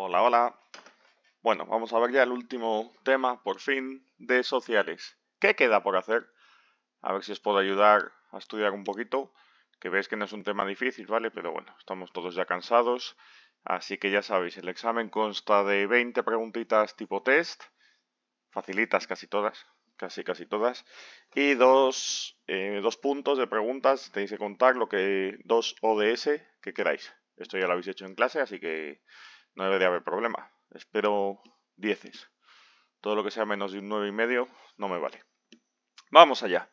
Hola, hola. Bueno, vamos a ver ya el último tema, por fin, de sociales. ¿Qué queda por hacer? A ver si os puedo ayudar a estudiar un poquito, que veis que no es un tema difícil, ¿vale? Pero bueno, estamos todos ya cansados, así que ya sabéis, el examen consta de 20 preguntitas tipo test, facilitas casi todas, y dos puntos de preguntas, tenéis que contar dos ODS que queráis. Esto ya lo habéis hecho en clase, así que no debe de haber problema. Espero dieces. Todo lo que sea menos de un 9,5 no me vale. Vamos allá.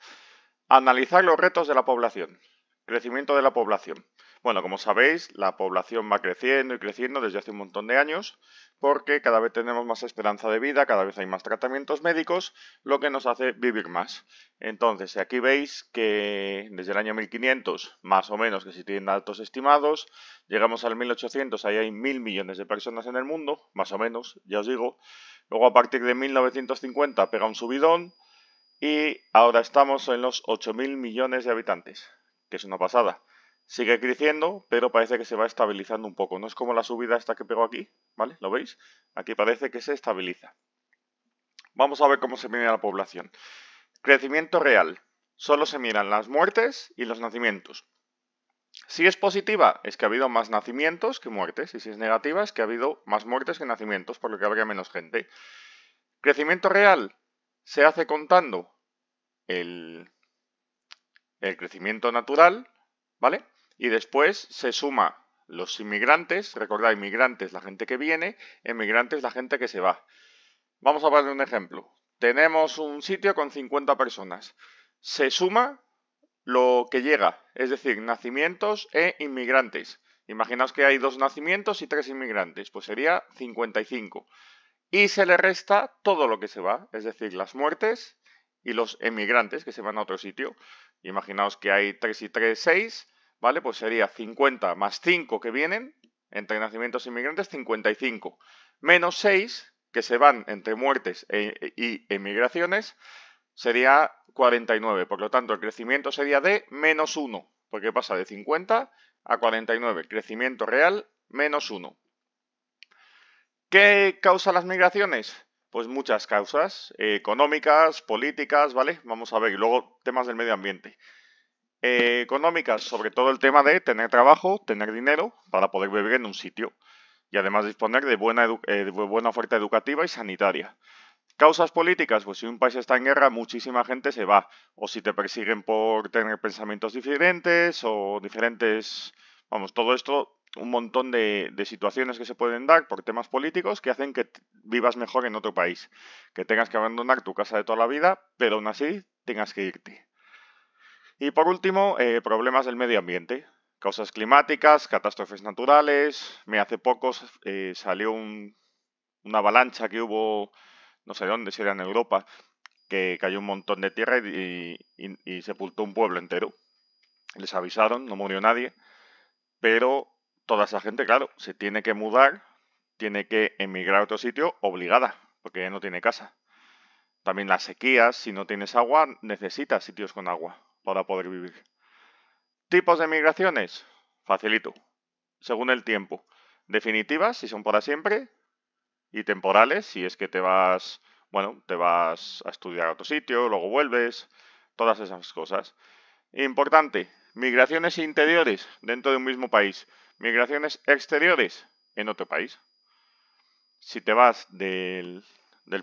Analizar los retos de la población. Crecimiento de la población. Bueno, como sabéis, la población va creciendo y creciendo desde hace un montón de años porque cada vez tenemos más esperanza de vida, cada vez hay más tratamientos médicos, lo que nos hace vivir más. Entonces, aquí veis que desde el año 1500, más o menos, que si tienen datos estimados, llegamos al 1800, ahí hay 1.000 millones de personas en el mundo, más o menos, ya os digo. Luego, a partir de 1950 pega un subidón, y ahora estamos en los 8.000 millones de habitantes, que es una pasada. Sigue creciendo, pero parece que se va estabilizando un poco. No es como la subida esta que pegó aquí, ¿vale? ¿Lo veis? Aquí parece que se estabiliza. Vamos a ver cómo se mide la población. Crecimiento real. Solo se miran las muertes y los nacimientos. Si es positiva, es que ha habido más nacimientos que muertes. Y si es negativa, es que ha habido más muertes que nacimientos, por lo que habría menos gente. Crecimiento real se hace contando el crecimiento natural, ¿vale? Y después se suma los inmigrantes, recordad, inmigrantes la gente que viene, emigrantes la gente que se va. Vamos a poner un ejemplo. Tenemos un sitio con 50 personas. Se suma lo que llega, es decir, nacimientos e inmigrantes. Imaginaos que hay 2 nacimientos y 3 inmigrantes, pues sería 55. Y se le resta todo lo que se va, es decir, las muertes y los emigrantes que se van a otro sitio. Imaginaos que hay 3 y 3, 6, ¿vale? Pues sería 50 más 5 que vienen, entre nacimientos e inmigrantes, 55. Menos 6 que se van entre muertes y emigraciones, sería 49. Por lo tanto, el crecimiento sería de menos 1, porque pasa de 50 a 49. Crecimiento real, menos 1. ¿Qué causa las migraciones? Pues muchas causas, económicas, políticas, ¿vale? Vamos a ver, y luego temas del medio ambiente. Económicas, sobre todo el tema de tener trabajo, tener dinero para poder vivir en un sitio y además disponer de buena oferta educativa y sanitaria. Causas políticas, pues si un país está en guerra, muchísima gente se va, o si te persiguen por tener pensamientos diferentes o diferentes, vamos, todo esto, un montón de situaciones que se pueden dar por temas políticos que hacen que vivas mejor en otro país, que tengas que abandonar tu casa de toda la vida, pero aún así tengas que irte. Y por último, problemas del medio ambiente, causas climáticas, catástrofes naturales. Hace poco salió una avalancha que hubo, no sé dónde, si era en Europa, que cayó un montón de tierra y sepultó un pueblo entero. Les avisaron, no murió nadie, pero toda esa gente, claro, se tiene que mudar, tiene que emigrar a otro sitio obligada, porque ya no tiene casa. También las sequías, si no tienes agua, necesitas sitios con agua para poder vivir. Tipos de migraciones, facilito, según el tiempo. Definitivas, si son para siempre, y temporales, si es que te vas, bueno, te vas a estudiar a otro sitio, luego vuelves, todas esas cosas. Importante, migraciones interiores dentro de un mismo país, migraciones exteriores en otro país. Si te vas del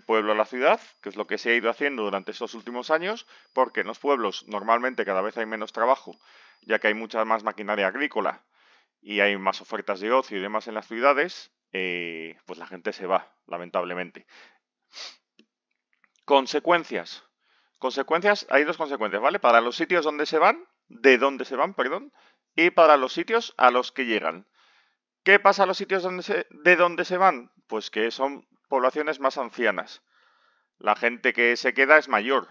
pueblo a la ciudad, que es lo que se ha ido haciendo durante estos últimos años, porque en los pueblos normalmente cada vez hay menos trabajo, ya que hay mucha más maquinaria agrícola y hay más ofertas de ocio y demás en las ciudades, pues la gente se va, lamentablemente. Consecuencias. Consecuencias, hay dos consecuencias, ¿vale? Para los sitios donde se van, de donde se van, perdón, y para los sitios a los que llegan. ¿Qué pasa a los sitios de donde se van? Pues que son poblaciones más ancianas. La gente que se queda es mayor,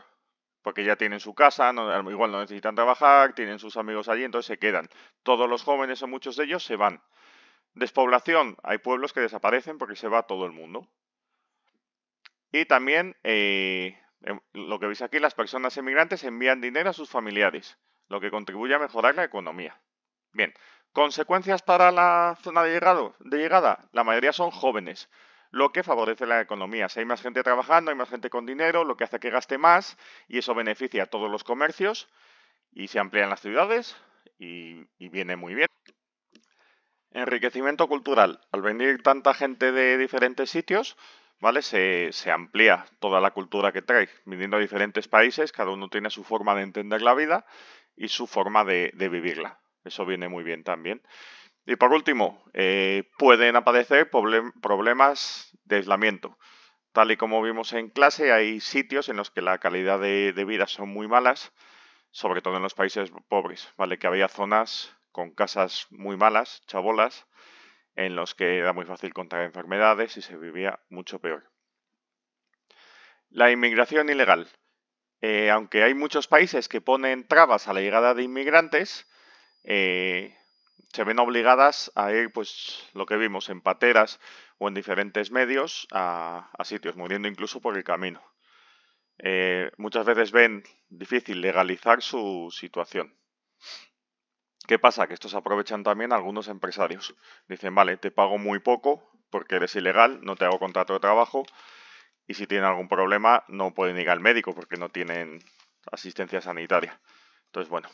porque ya tienen su casa, igual no necesitan trabajar, tienen sus amigos allí, entonces se quedan. Todos los jóvenes o muchos de ellos se van. Despoblación, hay pueblos que desaparecen porque se va todo el mundo. Y también, lo que veis aquí, las personas emigrantes envían dinero a sus familiares, lo que contribuye a mejorar la economía. Bien, ¿Consecuencias para la zona de llegada? La mayoría son jóvenes, lo que favorece la economía. Si hay más gente trabajando, hay más gente con dinero, lo que hace que gaste más y eso beneficia a todos los comercios y se amplían las ciudades y viene muy bien. Enriquecimiento cultural. Al venir tanta gente de diferentes sitios, ¿vale? Se amplía toda la cultura que trae. Viniendo a diferentes países, cada uno tiene su forma de entender la vida y su forma de vivirla. Eso viene muy bien también. Y por último, pueden aparecer problemas de aislamiento. Tal y como vimos en clase, hay sitios en los que la calidad de vida son muy malas, sobre todo en los países pobres, ¿vale? Que había zonas con casas muy malas, chabolas, en los que era muy fácil contraer enfermedades y se vivía mucho peor. La inmigración ilegal. Aunque hay muchos países que ponen trabas a la llegada de inmigrantes, se ven obligadas a ir, pues, lo que vimos en pateras o en diferentes medios a sitios, muriendo incluso por el camino. Muchas veces ven difícil legalizar su situación. ¿Qué pasa? Que estos aprovechan también algunos empresarios. Dicen, vale, te pago muy poco porque eres ilegal, no te hago contrato de trabajo y si tienen algún problema no pueden ir al médico porque no tienen asistencia sanitaria. Entonces, bueno,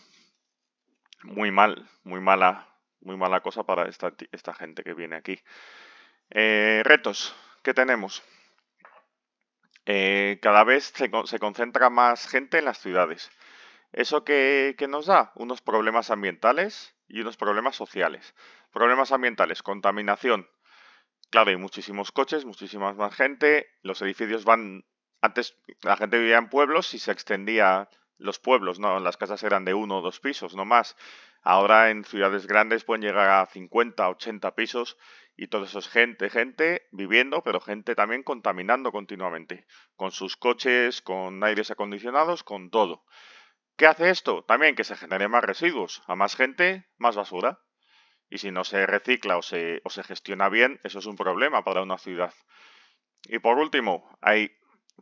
muy mal, muy mala cosa para esta gente que viene aquí. Retos que tenemos. Cada vez se concentra más gente en las ciudades. ¿Eso qué nos da? Unos problemas ambientales y unos problemas sociales. Problemas ambientales, contaminación. Claro, hay muchísimos coches, muchísima más gente. Los edificios van... Antes la gente vivía en pueblos y se extendía los pueblos, ¿no? Las casas eran de 1 o 2 pisos, no más. Ahora en ciudades grandes pueden llegar a 50, 80 pisos y todo eso es gente viviendo, pero gente también contaminando continuamente. Con sus coches, con aires acondicionados, con todo. ¿Qué hace esto? También que se generen más residuos. A más gente, más basura. Y si no se recicla o se gestiona bien, eso es un problema para una ciudad. Y por último, hay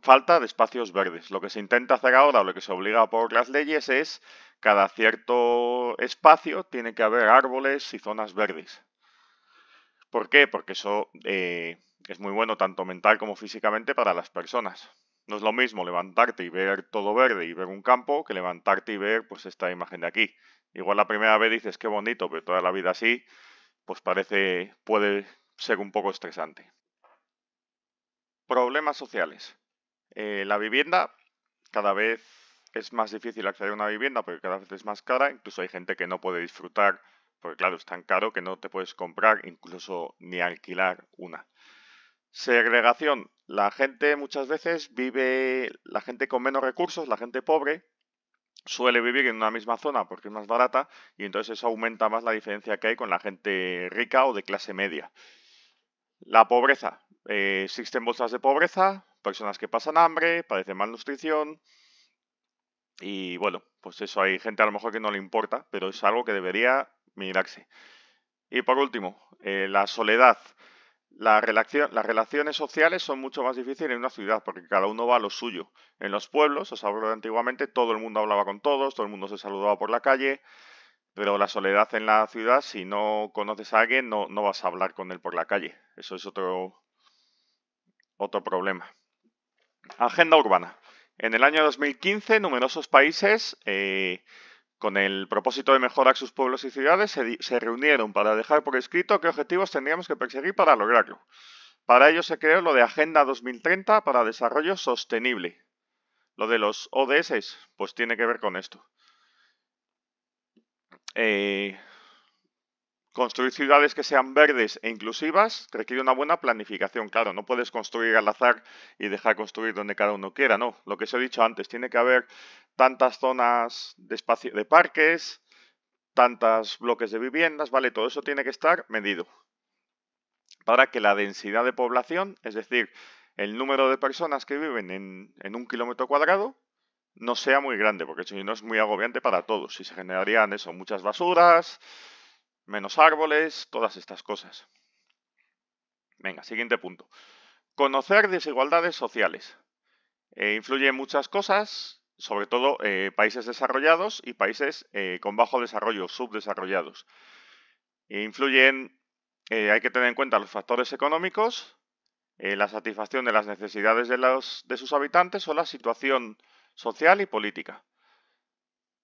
falta de espacios verdes. Lo que se intenta hacer ahora, o lo que se obliga por las leyes, es cada cierto espacio tiene que haber árboles y zonas verdes. ¿Por qué? Porque eso es muy bueno tanto mental como físicamente para las personas. No es lo mismo levantarte y ver todo verde y ver un campo que levantarte y ver pues esta imagen de aquí. Igual la primera vez dices qué bonito, pero toda la vida así, pues puede ser un poco estresante. Problemas sociales. La vivienda, cada vez es más difícil acceder a una vivienda porque cada vez es más cara, incluso hay gente que no puede disfrutar, porque claro, es tan caro que no te puedes comprar, incluso ni alquilar una. Segregación. La gente muchas veces la gente con menos recursos, la gente pobre, suele vivir en una misma zona porque es más barata y entonces eso aumenta más la diferencia que hay con la gente rica o de clase media. La pobreza. Existen bolsas de pobreza, personas que pasan hambre, padecen malnutrición y bueno, pues eso hay gente a lo mejor que no le importa, pero es algo que debería mirarse. Y por último, la soledad. Las relaciones sociales son mucho más difíciles en una ciudad porque cada uno va a lo suyo. En los pueblos, os hablo de antiguamente, todo el mundo hablaba con todos, todo el mundo se saludaba por la calle, pero la soledad en la ciudad, si no conoces a alguien, no vas a hablar con él por la calle. Eso es otro problema. Agenda urbana. En el año 2015, numerosos países, con el propósito de mejorar sus pueblos y ciudades, se reunieron para dejar por escrito qué objetivos tendríamos que perseguir para lograrlo. Para ello se creó lo de Agenda 2030 para Desarrollo Sostenible. Lo de los ODS, pues tiene que ver con esto. Construir ciudades que sean verdes e inclusivas requiere una buena planificación. Claro, no puedes construir al azar y dejar construir donde cada uno quiera, no. Lo que os he dicho antes, tiene que haber tantas zonas de espacio de parques, tantos bloques de viviendas, ¿vale? Todo eso tiene que estar medido para que la densidad de población, es decir, el número de personas que viven en 1 km², no sea muy grande, porque si no es muy agobiante para todos y se generarían eso, muchas basuras, menos árboles, todas estas cosas. Venga, siguiente punto. Conocer desigualdades sociales. Influye en muchas cosas, sobre todo países desarrollados y países con bajo desarrollo, subdesarrollados. Influyen, hay que tener en cuenta los factores económicos, la satisfacción de las necesidades de sus habitantes o la situación social y política.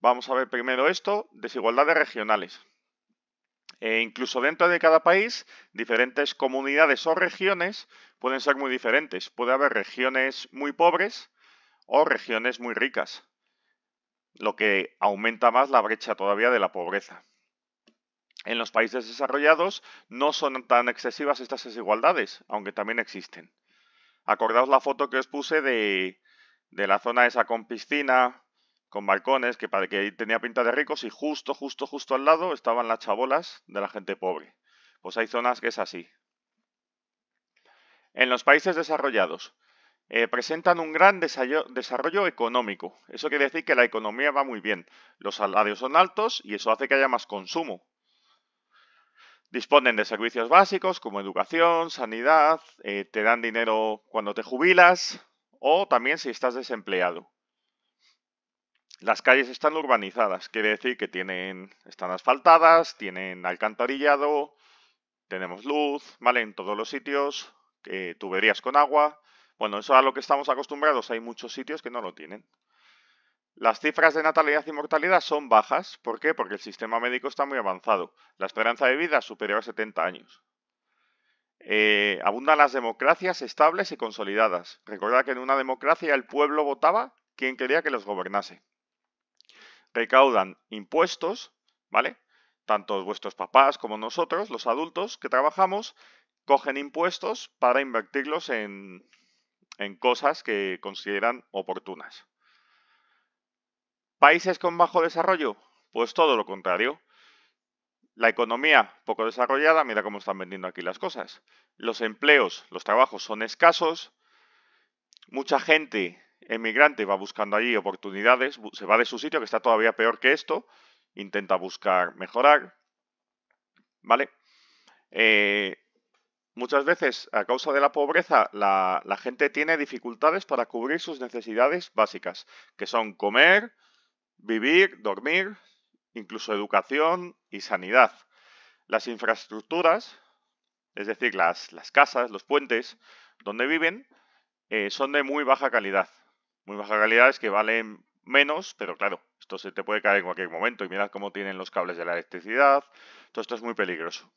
Vamos a ver primero esto, desigualdades regionales. Incluso dentro de cada país, diferentes comunidades o regiones pueden ser muy diferentes. Puede haber regiones muy pobres o regiones muy ricas, lo que aumenta más la brecha todavía de la pobreza. En los países desarrollados no son tan excesivas estas desigualdades, aunque también existen. Acordaos la foto que os puse de la zona esa con piscina, con balcones, que tenía pinta de ricos y justo al lado estaban las chabolas de la gente pobre. Pues hay zonas que es así. En los países desarrollados presentan un gran desarrollo económico. Eso quiere decir que la economía va muy bien. Los salarios son altos y eso hace que haya más consumo. Disponen de servicios básicos como educación, sanidad, te dan dinero cuando te jubilas o también si estás desempleado. Las calles están urbanizadas, quiere decir que están asfaltadas, tienen alcantarillado, tenemos luz, ¿vale? En todos los sitios, tuberías con agua. Bueno, eso es a lo que estamos acostumbrados, hay muchos sitios que no lo tienen. Las cifras de natalidad y mortalidad son bajas. ¿Por qué? Porque el sistema médico está muy avanzado. La esperanza de vida es superior a 70 años. Abundan las democracias estables y consolidadas. Recordad que en una democracia el pueblo votaba quien quería que los gobernase. Recaudan impuestos, ¿vale? Tanto vuestros papás como nosotros, los adultos que trabajamos, cogen impuestos para invertirlos en cosas que consideran oportunas. ¿Países con bajo desarrollo? Pues todo lo contrario. La economía poco desarrollada, mira cómo están vendiendo aquí las cosas. Los empleos, los trabajos son escasos. Mucha gente emigrante va buscando allí oportunidades, se va de su sitio, que está todavía peor que esto, intenta buscar mejorar, ¿vale? Muchas veces, a causa de la pobreza, la gente tiene dificultades para cubrir sus necesidades básicas, que son comer, vivir, dormir, incluso educación y sanidad. Las infraestructuras, es decir, las casas, los puentes donde viven, son de muy baja calidad. Muy baja calidad es que valen menos, pero claro, esto se te puede caer en cualquier momento. Y mirad cómo tienen los cables de la electricidad. Todo esto es muy peligroso.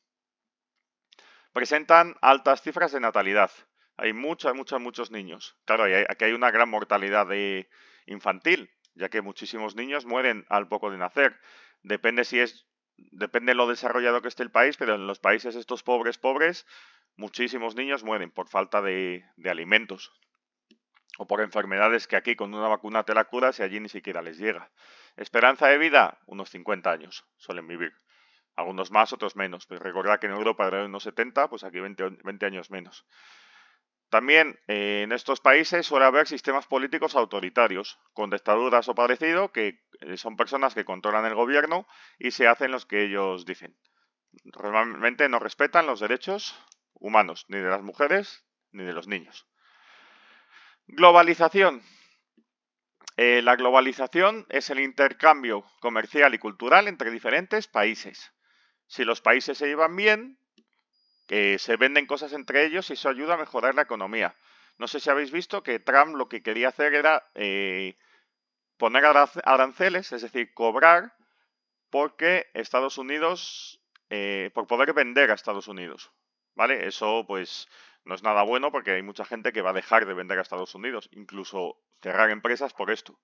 Presentan altas cifras de natalidad. Hay muchos niños. Claro, aquí hay una gran mortalidad infantil, ya que muchísimos niños mueren al poco de nacer. Depende de lo desarrollado que esté el país, pero en los países estos pobres, muchísimos niños mueren por falta de alimentos o por enfermedades que aquí con una vacuna te la curas y allí ni siquiera les llega. Esperanza de vida, unos 50 años suelen vivir. Algunos más, otros menos. Pero recordad que en Europa era unos 70, pues aquí 20 años menos. También en estos países suele haber sistemas políticos autoritarios, con dictaduras o parecido, que son personas que controlan el gobierno y se hacen los que ellos dicen. Normalmente no respetan los derechos humanos, ni de las mujeres ni de los niños. Globalización. La globalización es el intercambio comercial y cultural entre diferentes países. Si los países se llevan bien, se venden cosas entre ellos y eso ayuda a mejorar la economía. No sé si habéis visto que Trump lo que quería hacer era poner aranceles, es decir, cobrar porque Estados Unidos, por poder vender a Estados Unidos, ¿vale? Eso pues no es nada bueno porque hay mucha gente que va a dejar de vender a Estados Unidos, incluso cerrar empresas por esto.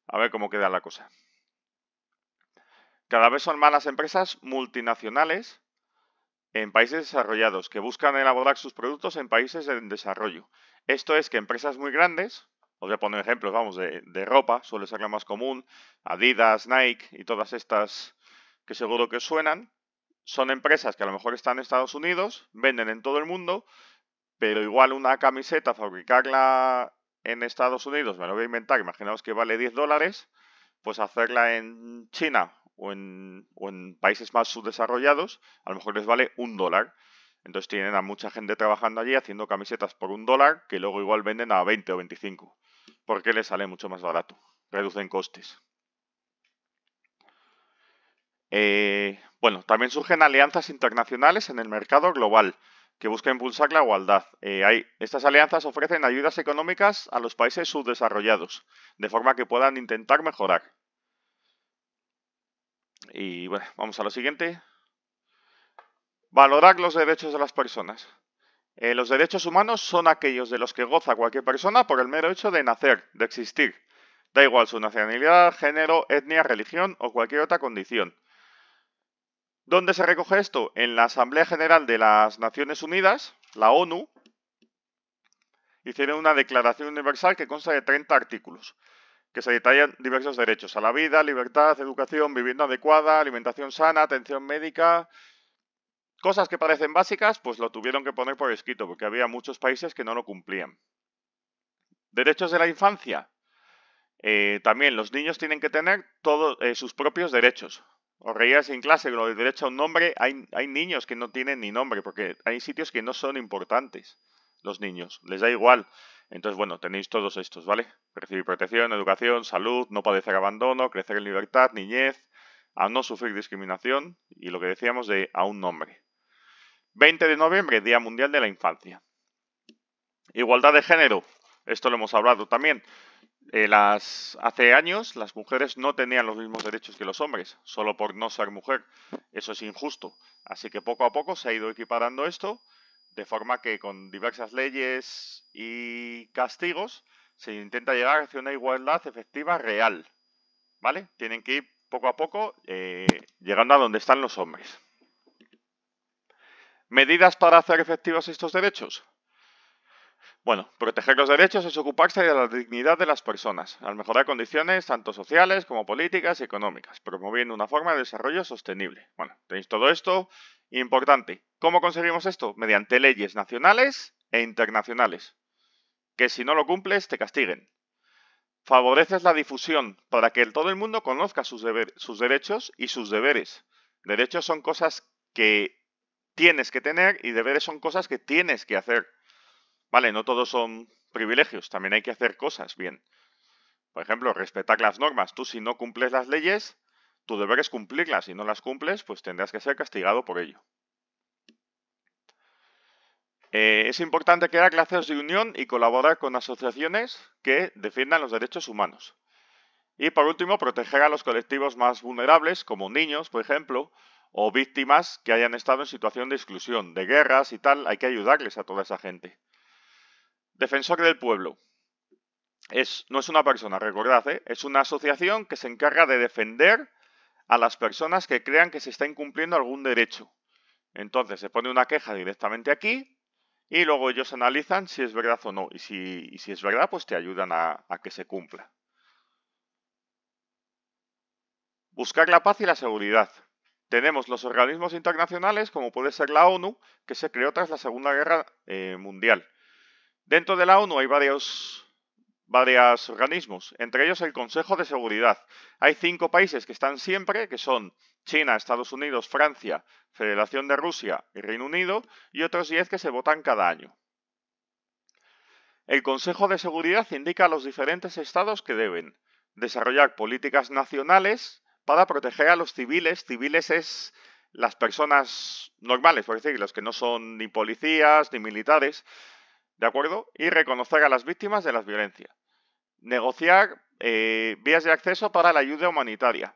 A ver cómo queda la cosa. Cada vez son más las empresas multinacionales en países desarrollados que buscan elaborar sus productos en países en desarrollo. Esto es que empresas muy grandes, os voy a poner ejemplos, vamos, de ropa, suele ser la más común, Adidas, Nike y todas estas que seguro que os suenan, son empresas que a lo mejor están en Estados Unidos, venden en todo el mundo, pero igual una camiseta, fabricarla en Estados Unidos, me lo voy a inventar, imaginaos que vale $10, pues hacerla en China o en países más subdesarrollados, a lo mejor les vale $1. Entonces tienen a mucha gente trabajando allí haciendo camisetas por $1 que luego igual venden a 20 o 25, porque les sale mucho más barato, reducen costes. Bueno, también surgen alianzas internacionales en el mercado global que buscan impulsar la igualdad. Estas alianzas ofrecen ayudas económicas a los países subdesarrollados, de forma que puedan intentar mejorar. Y bueno, vamos a lo siguiente. Valorar los derechos de las personas. Los derechos humanos son aquellos de los que goza cualquier persona por el mero hecho de nacer, de existir. Da igual su nacionalidad, género, etnia, religión o cualquier otra condición. ¿Dónde se recoge esto? En la Asamblea General de las Naciones Unidas, la ONU, hicieron una declaración universal que consta de 30 artículos, que se detallan diversos derechos a la vida, libertad, educación, vivienda adecuada, alimentación sana, atención médica. Cosas que parecen básicas, pues lo tuvieron que poner por escrito, porque había muchos países que no lo cumplían. Derechos de la infancia. También los niños tienen que tener todos sus propios derechos. Os reíais en clase con lo del derecho a un nombre. Hay niños que no tienen ni nombre, porque hay sitios que no son importantes. Los niños, les da igual. Entonces, bueno, tenéis todos estos, ¿vale? Recibir protección, educación, salud, no padecer abandono, crecer en libertad, niñez, a no sufrir discriminación y lo que decíamos de a un nombre. 20 de noviembre, Día Mundial de la Infancia. Igualdad de género, esto lo hemos hablado también. Hace años las mujeres no tenían los mismos derechos que los hombres, solo por no ser mujer. Eso es injusto. Así que poco a poco se ha ido equiparando esto, de forma que con diversas leyes y castigos se intenta llegar hacia una igualdad efectiva real. ¿Vale? Tienen que ir poco a poco llegando a donde están los hombres. ¿Medidas para hacer efectivos estos derechos? Bueno, proteger los derechos es ocuparse de la dignidad de las personas, al mejorar condiciones tanto sociales como políticas y económicas, promoviendo una forma de desarrollo sostenible. Bueno, tenéis todo esto. Importante, ¿cómo conseguimos esto? Mediante leyes nacionales e internacionales, que si no lo cumples te castiguen. Favoreces la difusión para que todo el mundo conozca sus derechos y sus deberes. Derechos son cosas que tienes que tener y deberes son cosas que tienes que hacer. Vale, no todos son privilegios, también hay que hacer cosas bien. Por ejemplo, respetar las normas. Tú si no cumples las leyes, tu deber es cumplirlas. Si no las cumples, pues tendrás que ser castigado por ello. Es importante crear lazos de unión y colaborar con asociaciones que defiendan los derechos humanos. Y por último, proteger a los colectivos más vulnerables, como niños, por ejemplo, o víctimas que hayan estado en situación de exclusión, de guerras y tal. Hay que ayudarles a toda esa gente. Defensor del pueblo. No es una persona, recordad, es una asociación que se encarga de defender a las personas que crean que se está incumpliendo algún derecho. Entonces se pone una queja directamente aquí y luego ellos analizan si es verdad o no. Y si es verdad, pues te ayudan a que se cumpla. Buscar la paz y la seguridad. Tenemos los organismos internacionales, como puede ser la ONU, que se creó tras la Segunda Guerra Mundial. Dentro de la ONU hay varios organismos, entre ellos el Consejo de Seguridad. Hay 5 países que están siempre, que son China, Estados Unidos, Francia, Federación de Rusia y Reino Unido, y otros 10 que se votan cada año. El Consejo de Seguridad indica a los diferentes estados que deben desarrollar políticas nacionales para proteger a los civiles. Civiles es las personas normales, por decir, los que no son ni policías ni militares, ¿de acuerdo? Y reconocer a las víctimas de la violencia. Negociar vías de acceso para la ayuda humanitaria.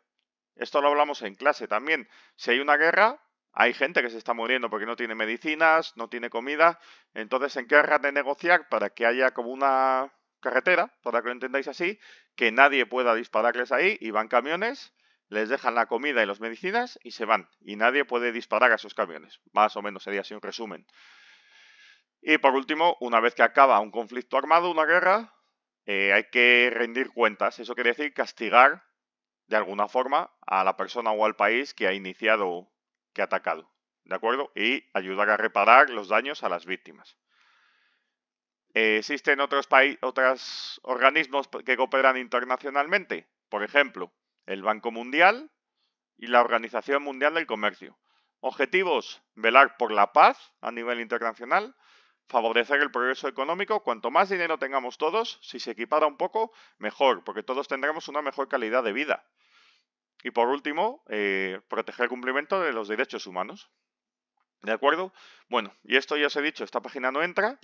Esto lo hablamos en clase también. Si hay una guerra, hay gente que se está muriendo porque no tiene medicinas, no tiene comida. Entonces se encargan de negociar para que haya como una carretera, para que lo entendáis así, que nadie pueda dispararles ahí y van camiones, les dejan la comida y las medicinas y se van. Y nadie puede disparar a esos camiones. Más o menos sería así un resumen. Y por último, una vez que acaba un conflicto armado, una guerra, hay que rendir cuentas. Eso quiere decir castigar de alguna forma a la persona o al país que ha iniciado, que ha atacado. ¿De acuerdo? Y ayudar a reparar los daños a las víctimas. Existen otros organismos que cooperan internacionalmente. Por ejemplo, el Banco Mundial y la Organización Mundial del Comercio. Objetivos: velar por la paz a nivel internacional, favorecer el progreso económico. Cuanto más dinero tengamos todos, si se equipara un poco, mejor, porque todos tendremos una mejor calidad de vida. Y por último, proteger el cumplimiento de los derechos humanos. ¿De acuerdo? Bueno, y esto ya os he dicho, esta página no entra,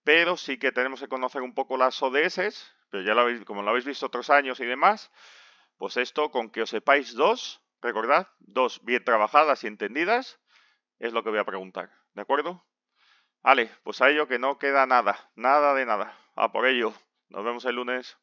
pero sí que tenemos que conocer un poco las ODS, pero ya lo habéis, como lo habéis visto otros años y demás, pues esto con que os sepáis dos, recordad, dos bien trabajadas y entendidas, es lo que voy a preguntar, ¿de acuerdo? Vale, pues a ello que no queda nada, nada de nada. A por ello. Nos vemos el lunes.